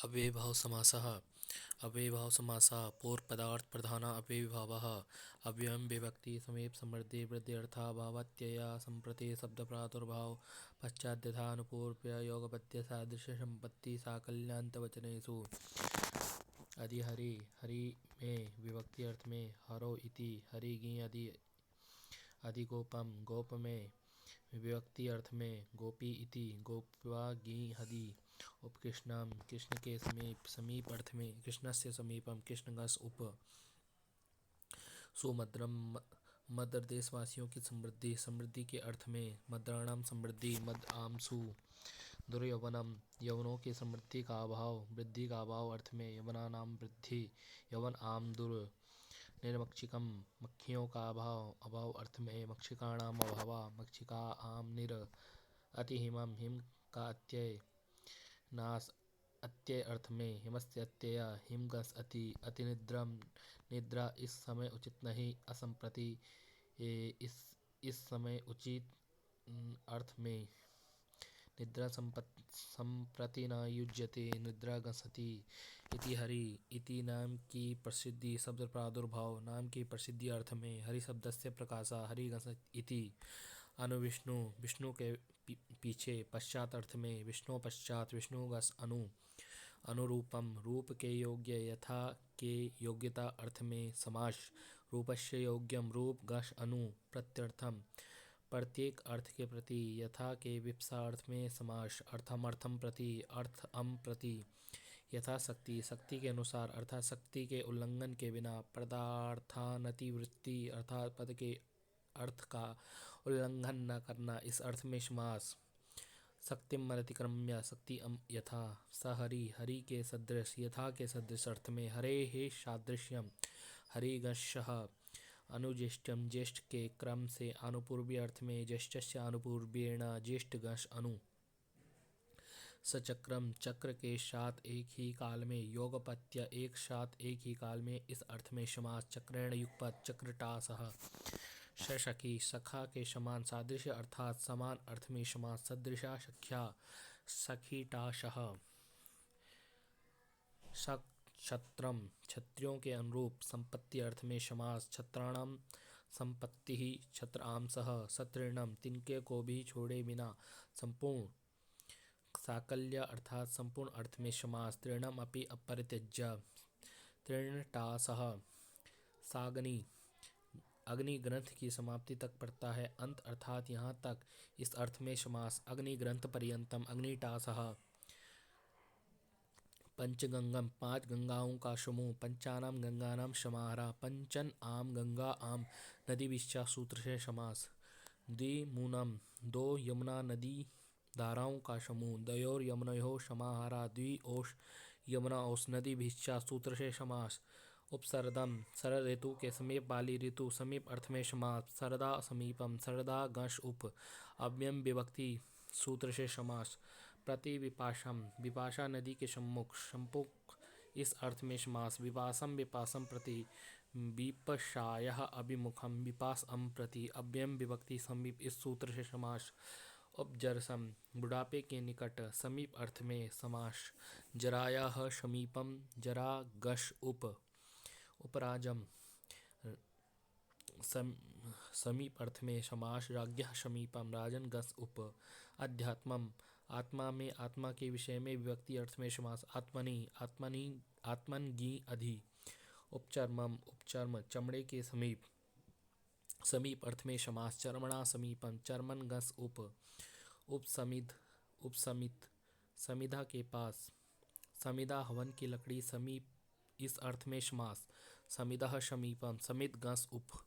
अव्ययीभाव समासः अव्ययीभाव समासः पूर्वपदार्थ प्रधान अव्ययीभावः अव्ययम् विभक्ति समीप समृद्धि वृद्ध्यर्थाभावात्यया संप्रति शब्द प्रादुर्भाव पश्चात् यथा अनुपूर्व्य योगपद्य सादृश्य संपत्ति साकल्यान्त वचनेषु अधि हरि हरि में विभक्ति अर्थ में हरो इति हरि गी अधिगोपम गोप में विभक्ति अर्थ में गोपी इति गोप्वा गी हदि उपकृष्णम कृष्ण के समीप समीप अर्थ में कृष्णस्य समीपम कृष्णगस उप सुमद्रम मद्र देशवासियों की समृद्धि समृद्धि के अर्थ में मद्राणाम समृद्धि मद आमसु दुर्यवनम यवनों की समृद्धि का अभाव वृद्धि का अभाव अर्थ में यवनानाम वृद्धि यवन आम दुर निर्मक्षिकम मक्खियों का अभाव अभाव अर्थ में मक्षिकाणाम अभावा मक्षिका आम निर अतिहिमम हिम का अत्यय नास अत्यय अर्थ में हिमस्य अत्यय हिमगस अतिनिद्रम निद्रा इस समय उचित नहीं असंप्रति इस समय उचित अर्थ में निद्रा संप्रति न युज्यते निद्रा गसति इति हरि इति नाम की प्रसिद्धि शब्द प्रादुर्भाव नाम की प्रसिद्धि अर्थ में हरि शब्द से प्रकाशा हरि गस इति अनुविष्णु विष्णु के पीछे पश्चात अर्थ में विष्णु पश्चात विष्णुगस अनुरूपम रूप के योग्य यथा के योग्यता अर्थ में समास रूपस्य योग्यम रूप गश अनु प्रत्यर्थम प्रत्येक अर्थ के प्रति यथा के विप्सा अर्थ में समास अर्थम प्रति अर्थ प्रति यथा शक्ति शक्ति के अनुसार अर्थात शक्ति के उल्लंघन के बिना पदार्थानतिवृत्ति अर्थात पद के अर्थ का उल्लंघन न करना इस अर्थ में समास शक्तिम अतिक्रम्य शक्ति यथा स हरि हरि के सदृश यथा के सदृश अर्थ में हरे हे सादृश्यम हरिगशः अनुज्येष्ठम ज्येष्ठ के क्रम से अनुपूर्वी अर्थ में ज्येष्ठस्य अनुपूर्वेण ज्येष्ठगश अनु सचक्रम चक्र के साथ एक ही काल में योगपत्य एक साथ एक ही काल में इस अर्थ में समास चक्रेण युगपत चक्रटासह सखी सखा के समान सादृश्य अर्थात समान अर्थ में समास सदृशा सख्या सखीटाशः क्षत्रम क्षत्रियों के अनुरूप संपत्ति अर्थ में समास छत्राणाम संपत्ति ही छत्र आमसह सत्रीणम तिनके को भी छोड़े बिना संपूर्ण साकल्य अर्थात संपूर्ण अर्थ में समास तृणम अपि अपरित्यज्य तृणटासह सागनी अग्नि ग्रंथ की समाप्ति तक पड़ता है अंत अर्थात यहाँ तक इस अर्थ में समास अग्नि ग्रंथ पर्यंतम अग्निटासह पंचगंगम पांच गंगाओं का समूह पंचानाम गंगानाम समाहारा पंचन आम गंगा आम नदी विश्चा सूत्र से समास द्विमूनम दो यमुना नदी धाराओं का समूह दयोर यमुनयो समाहारा द्वि ओष यमुना ओष नदी विश्चा सूत्र से समास उपसरदम शरद ऋतु के समीप वाली ऋतु समीप अर्थ में समास सरदा समीपम सरदा गश उप अव्ययम विभक्ति सूत्र से समास प्रति विपाशम विपाशा नदी के सम्मुख संपुख इस अर्थ में समास विपासम विपासम प्रति विपशायः अभिमुखम विपास प्रति अव्ययम विभक्ति समीप इस सूत्र से समास उपजरसम बुढ़ापे के निकट समीप अर्थ में समास जरायाः समीपम जरा गश उपराजम समीप अर्थ में समास राज्ञः समीपम राजन गस उप अध्यात्मम आत्मा में आत्मा के विषय में विभक्ति अर्थ में समास आत्मनि अधि उपचर्मम उपचर्म चमड़े के समीप समीप अर्थ में समास चर्मणा समीपम चर्मन गस उपसमित समिधा के पास समिधा हवन की लकड़ी समीप इस अर्थ में समास समिधा समीपम समित गस उप